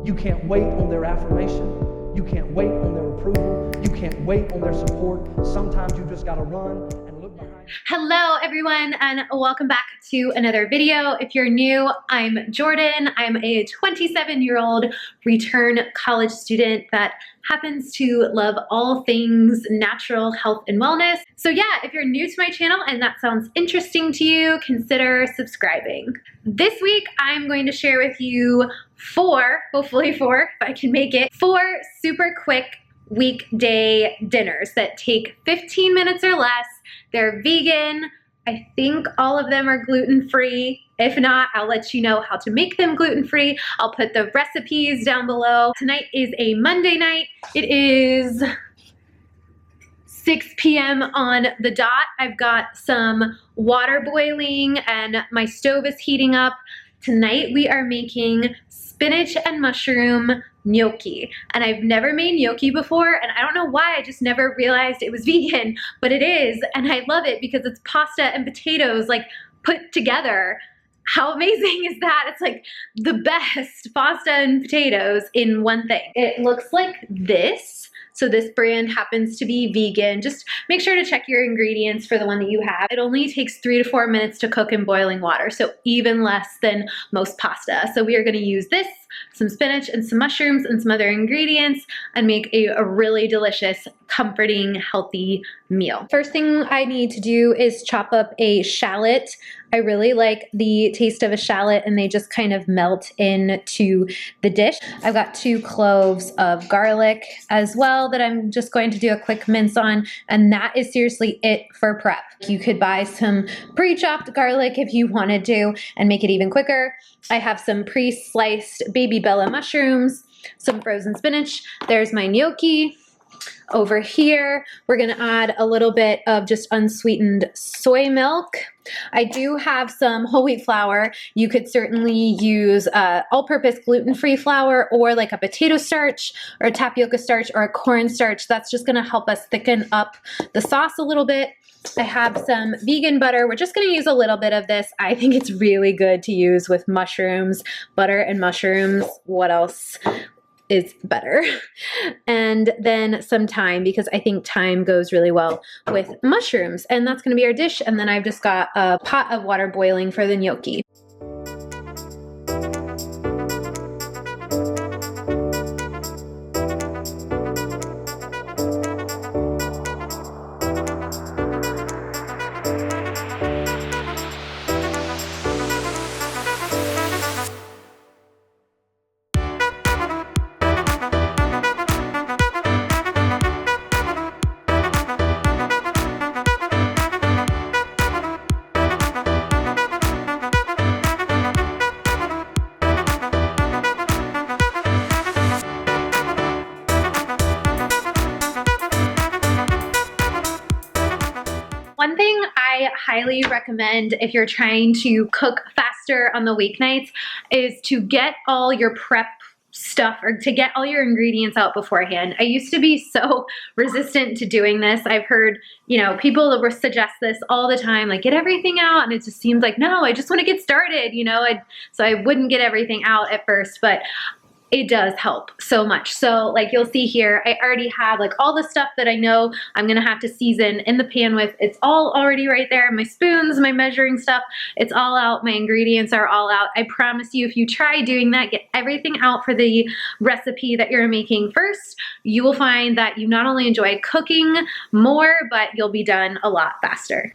You can't wait on their affirmation. You can't wait on their approval. You can't wait on their support. Sometimes you just gotta run and look behind. Hello everyone, and welcome back to another video. If you're new, I'm Jordan. I'm a 27-year-old return college student that happens to love all things natural health and wellness. So yeah, if you're new to my channel and that sounds interesting to you, consider subscribing. This week, I'm going to share with you hopefully four, if I can make it, 4 super quick weekday dinners that take 15 minutes or less. They're vegan. I think all of them are gluten-free. If not, I'll let you know how to make them gluten-free. I'll put the recipes down below. Tonight is a Monday night. It is 6 p.m. on the dot. I've got some water boiling and my stove is heating up. Tonight we are making spinach and mushroom gnocchi. And I've never made gnocchi before, and I don't know why, I just never realized it was vegan, but it is, and I love it because it's pasta and potatoes like put together. How amazing is that? It's like the best pasta and potatoes in one thing. It looks like this. So this brand happens to be vegan. Just make sure to check your ingredients for the one that you have. It only takes 3 to 4 minutes to cook in boiling water, so even less than most pasta. So we are gonna use this, some spinach and some mushrooms and some other ingredients and make a really delicious, comforting, healthy meal. First thing I need to do is chop up a shallot. I really like the taste of a shallot and they just kind of melt into the dish. I've got 2 cloves of garlic as well that I'm just going to do a quick mince on, and that is seriously it for prep. You could buy some pre-chopped garlic if you wanted to and make it even quicker. I have some pre-sliced baby bella mushrooms, some frozen spinach. There's my gnocchi. Over here, we're gonna add a little bit of just unsweetened soy milk. I do have some whole wheat flour. You could certainly use all-purpose gluten-free flour or like a potato starch or a tapioca starch or a corn starch. That's just gonna help us thicken up the sauce a little bit. I have some vegan butter. We're just gonna use a little bit of this. I think it's really good to use with mushrooms, butter and mushrooms. What else is better? And then some thyme, because I think thyme goes really well with mushrooms. And that's gonna be our dish. And then I've just got a pot of water boiling for the gnocchi. One thing I highly recommend if you're trying to cook faster on the weeknights is to get all your prep stuff or to get all your ingredients out beforehand. I used to be so resistant to doing this. I've heard, people that suggest this all the time, like get everything out, and it just seems like, no, I just want to get started, so I wouldn't get everything out at first, but it does help so much. So like you'll see here, I already have like all the stuff that I know I'm gonna have to season in the pan with. It's all already right there. My spoons, my measuring stuff, it's all out. My ingredients are all out. I promise you, if you try doing that, get everything out for the recipe that you're making first, you will find that you not only enjoy cooking more, but you'll be done a lot faster.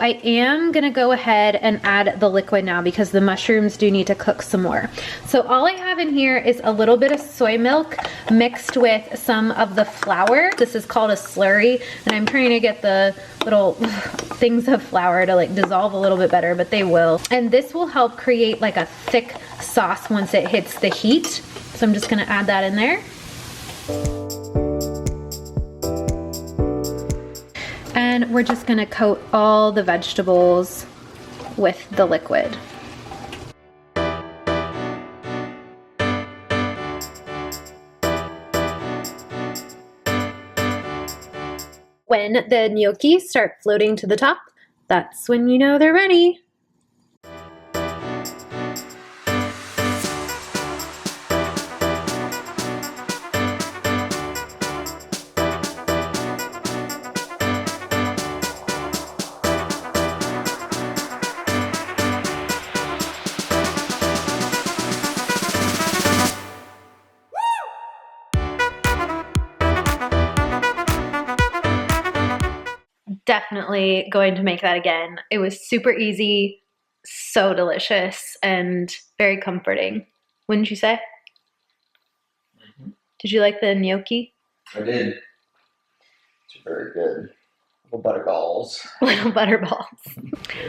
I am gonna go ahead and add the liquid now because the mushrooms do need to cook some more. So all I have in here is a little bit of soy milk mixed with some of the flour. This is called a slurry, and I'm trying to get the little things of flour to like dissolve a little bit better, but they will. And this will help create like a thick sauce once it hits the heat. So I'm just gonna add that in there. then we're just gonna coat all the vegetables with the liquid. When the gnocchi start floating to the top, that's when you know they're ready. Definitely going to make that again. It was super easy, so delicious, and very comforting. Wouldn't you say? Mm-hmm. Did you like the gnocchi? I did. It's very good. Little butter balls. Little butter balls.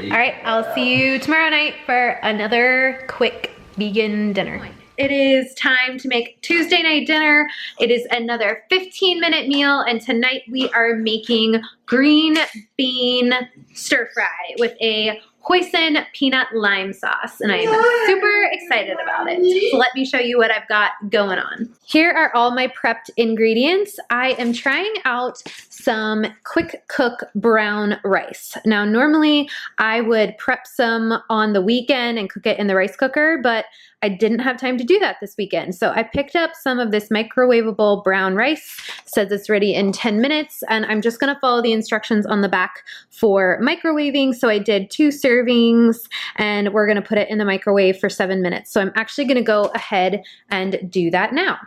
All right, I'll see you tomorrow night for another quick vegan dinner. It is time to make Tuesday night dinner. It is another 15-minute meal, and tonight we are making green bean stir fry with a hoisin peanut lime sauce, and I am super excited about it. So let me show you what I've got going on. Here are all my prepped ingredients. I am trying out some quick cook brown rice. Now, normally I would prep some on the weekend and cook it in the rice cooker, but I didn't have time to do that this weekend. So I picked up some of this microwavable brown rice. It says it's ready in 10 minutes, and I'm just gonna follow the instructions on the back for microwaving. So I did 2 servings, and we're gonna put it in the microwave for 7 minutes. So I'm actually gonna go ahead and do that now.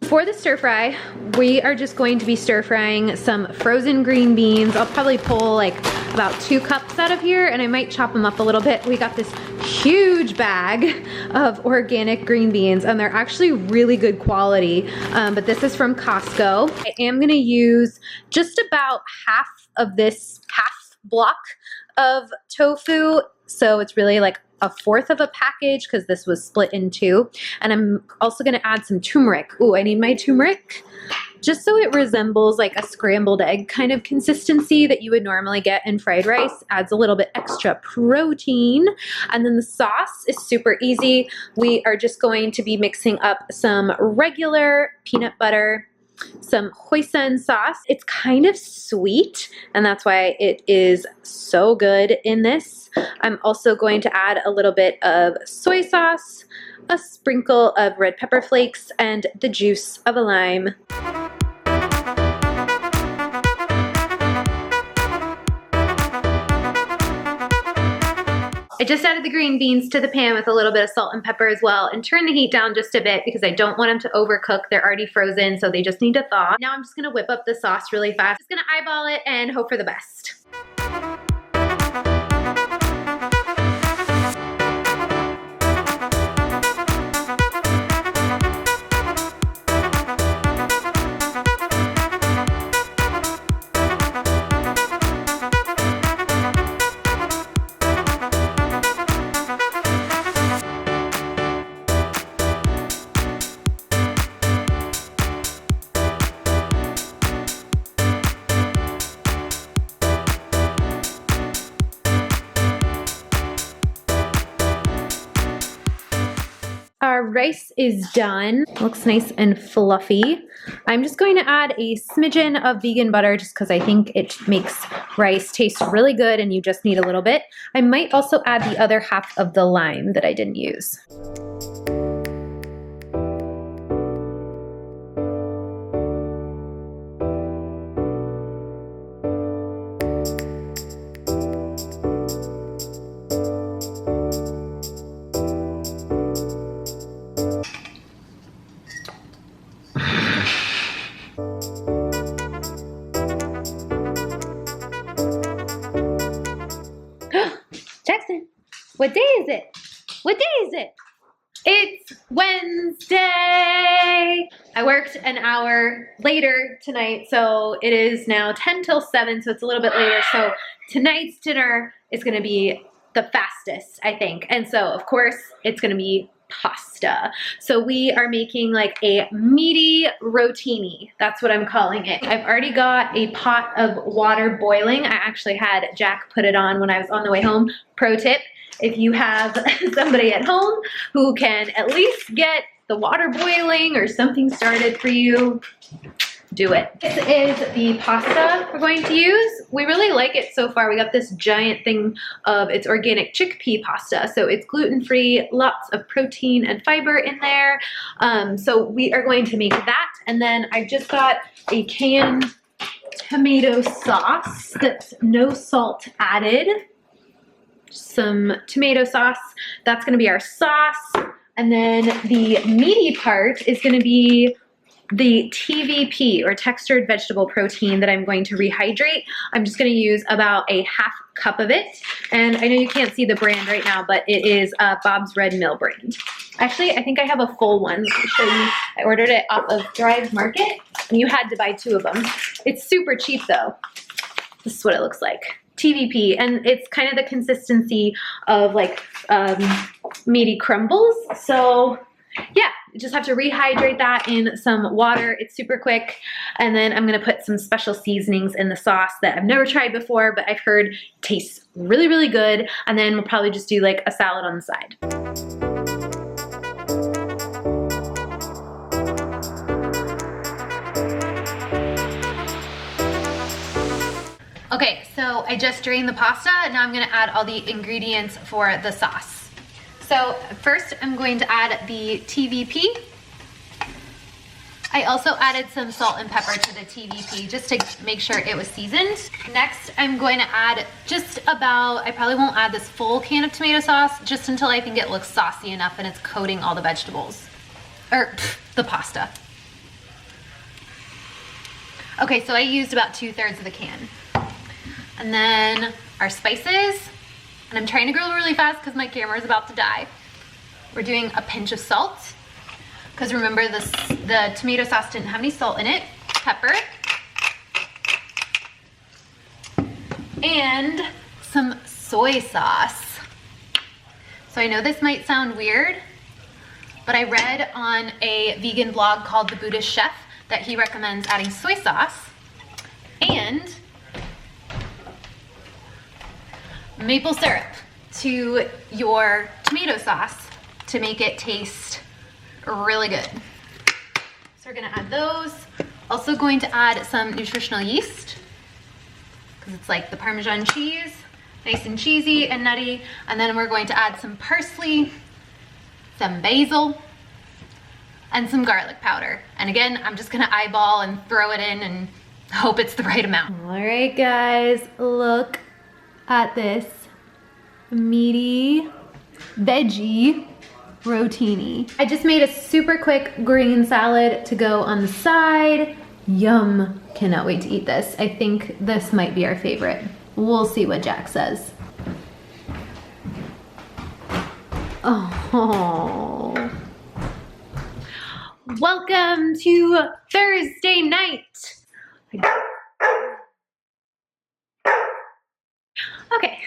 For the stir fry, we are just going to be stir frying some frozen green beans. I'll probably pull like about 2 cups out of here, and I might chop them up a little bit. We got this huge bag of organic green beans, and they're actually really good quality, but this is from Costco. I am gonna use just about half of this half block of tofu, so it's really like 1/4 of a package because this was split in 2. And I'm also gonna add some turmeric. Ooh, I need my turmeric just so it resembles like a scrambled egg kind of consistency that you would normally get in fried rice. Adds a little bit extra protein. And then the sauce is super easy. We are just going to be mixing up some regular peanut butter, some hoisin sauce. It's kind of sweet, and that's why it is so good in this. I'm also going to add a little bit of soy sauce, a sprinkle of red pepper flakes, and the juice of a lime. I just added the green beans to the pan with a little bit of salt and pepper as well, and turn the heat down just a bit because I don't want them to overcook. They're already frozen, so they just need to thaw. Now I'm just gonna whip up the sauce really fast. Just gonna eyeball it and hope for the best. Our rice is done. Looks nice and fluffy. I'm just going to add a smidgen of vegan butter just because I think it makes rice taste really good and you just need a little bit. I might also add the other half of the lime that I didn't use. Jackson, what day is it? What day is it? It's Wednesday. I worked an hour later tonight, so it is now 10 till 7, so it's a little bit later. So tonight's dinner is gonna be the fastest, I think. And so, of course, it's gonna be pasta. So we are making like a meaty rotini. That's what I'm calling it. I've already got a pot of water boiling. I actually had Jack put it on when I was on the way home. Pro tip, if you have somebody at home who can at least get the water boiling or something started for you, do it. This is the pasta we're going to use. We really like it so far. We got this giant thing of it's organic chickpea pasta. So it's gluten-free, lots of protein and fiber in there. So we are going to make that. And then I've just got a canned tomato sauce that's no salt added. Some tomato sauce. That's gonna be our sauce. And then the meaty part is gonna be the TVP, or textured vegetable protein, that I'm going to rehydrate. I'm just going to use about a half cup of it. And I know you can't see the brand right now, but it is Bob's Red Mill brand. Actually, I think I have a full one. Let me show you. I ordered it off of Drive Market, and you had to buy 2 of them. It's super cheap though. This is what it looks like. TVP, and it's kind of the consistency of like meaty crumbles. So yeah, you just have to rehydrate that in some water. It's super quick. And then I'm gonna put some special seasonings in the sauce that I've never tried before, but I've heard tastes really, really good. And then we'll probably just do like a salad on the side. Okay, so I just drained the pasta. Now I'm gonna add all the ingredients for the sauce. So first I'm going to add the TVP. I also added some salt and pepper to the TVP just to make sure it was seasoned. Next, I'm going to add just about, I probably won't add this full can of tomato sauce just until I think it looks saucy enough and it's coating all the vegetables, or the pasta. Okay, so I used about 2/3 of the can. And then our spices. And I'm trying to grill really fast because my camera is about to die. We're doing a pinch of salt, because remember the tomato sauce didn't have any salt in it. Pepper. And some soy sauce. So I know this might sound weird, but I read on a vegan blog called The Buddhist Chef that he recommends adding soy sauce and maple syrup to your tomato sauce to make it taste really good. So we're gonna add those. Also going to add some nutritional yeast, because it's like the Parmesan cheese, nice and cheesy and nutty. And then we're going to add some parsley, some basil, and some garlic powder. And again, I'm just gonna eyeball and throw it in and hope it's the right amount. All right, guys, look at this meaty veggie rotini. I just made a super quick green salad to go on the side. Yum, cannot wait to eat this. I think this might be our favorite. We'll see what Jack says. Oh. Welcome to Thursday night. Okay,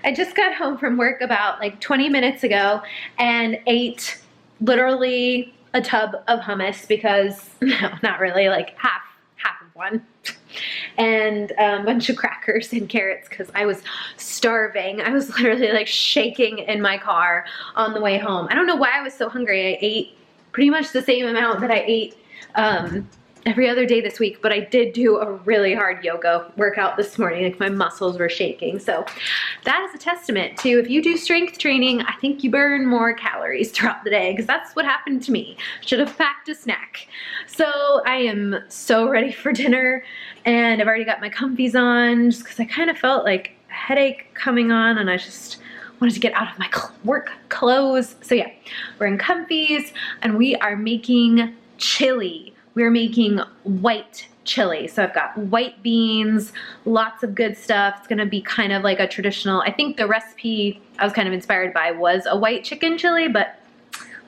I just got home from work about like 20 minutes ago and ate literally a tub of hummus because, no, not really, like half of one. And a bunch of crackers and carrots because I was starving. I was literally like shaking in my car on the way home. I don't know why I was so hungry. I ate pretty much the same amount that I ate every other day this week, but I did do a really hard yoga workout this morning. Like my muscles were shaking. So that is a testament to, if you do strength training, I think you burn more calories throughout the day, because that's what happened to me. Should have packed a snack. So I am so ready for dinner, and I've already got my comfies on just because I kind of felt like a headache coming on and I just wanted to get out of my work clothes. So yeah, we're in comfies and we are making chili. We're making white chili. So I've got white beans, lots of good stuff. It's gonna be kind of like a traditional, I think the recipe I was kind of inspired by was a white chicken chili, but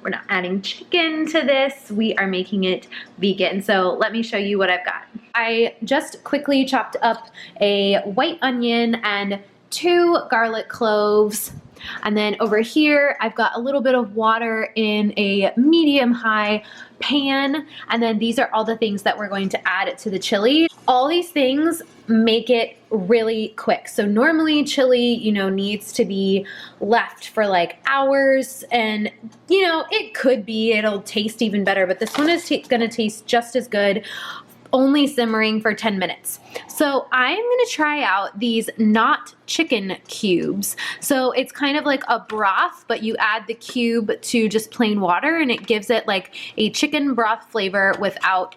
we're not adding chicken to this. We are making it vegan. So let me show you what I've got. I just quickly chopped up a white onion and 2 garlic cloves. And then over here, I've got a little bit of water in a medium-high pan. And then these are all the things that we're going to add to the chili. All these things make it really quick. So normally chili, you know, needs to be left for like hours, and you know, it could be, it'll taste even better, but this one is gonna taste just as good, only simmering for 10 minutes. So I'm gonna try out these not chicken cubes. So it's kind of like a broth, but you add the cube to just plain water and it gives it like a chicken broth flavor without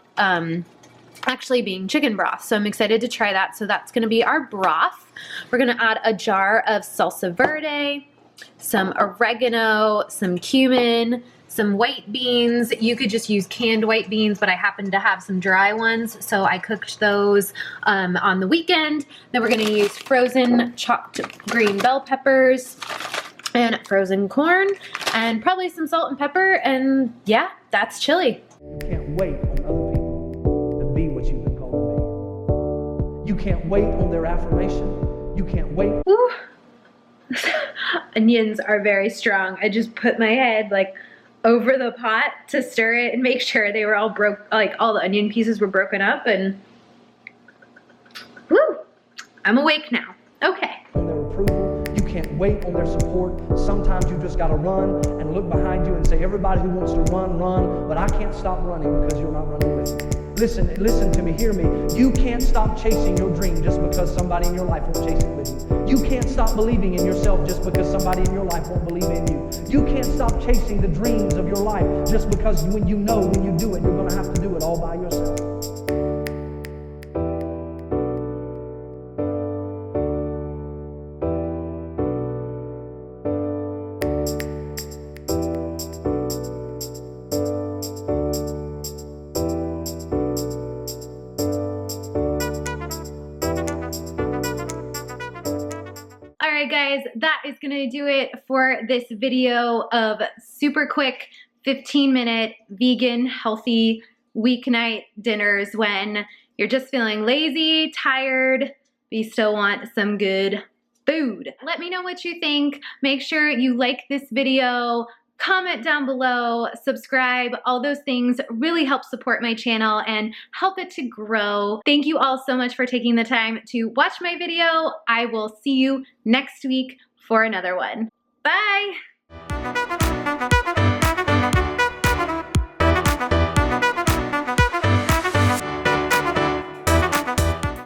actually being chicken broth. So I'm excited to try that. So that's gonna be our broth. We're gonna add a jar of salsa verde, some oregano, some cumin, some white beans. You could just use canned white beans, but I happen to have some dry ones, so I cooked those on the weekend. Then we're gonna use frozen chopped green bell peppers and frozen corn, and probably some salt and pepper, and yeah, that's chili. You can't wait on other people to be what you've been called to be. You can't wait on their affirmation. You can't wait. Ooh. Onions are very strong. I just put my head like over the pot to stir it and make sure they were all like all the onion pieces were broken up, and woo, I'm awake now. Okay. On their approval, you can't wait on their support. Sometimes you just gotta run and look behind you and say, everybody who wants to run, run, but I can't stop running because you're not running with me. Listen to me, hear me. You can't stop chasing your dream just because somebody in your life won't chase it with you. You can't stop believing in yourself just because somebody in your life won't believe in you. You can't stop chasing the dreams of your life just because when you know when you do it, you're gonna have to do it all by yourself. Alright guys, that is gonna do it for this video of super quick 15-minute vegan healthy weeknight dinners when you're just feeling lazy, tired, but you still want some good food. Let me know what you think. Make sure you like this video, comment down below, subscribe. All those things really help support my channel and help it to grow. Thank you all so much for taking the time to watch my video. I will see you next week for another one. Bye!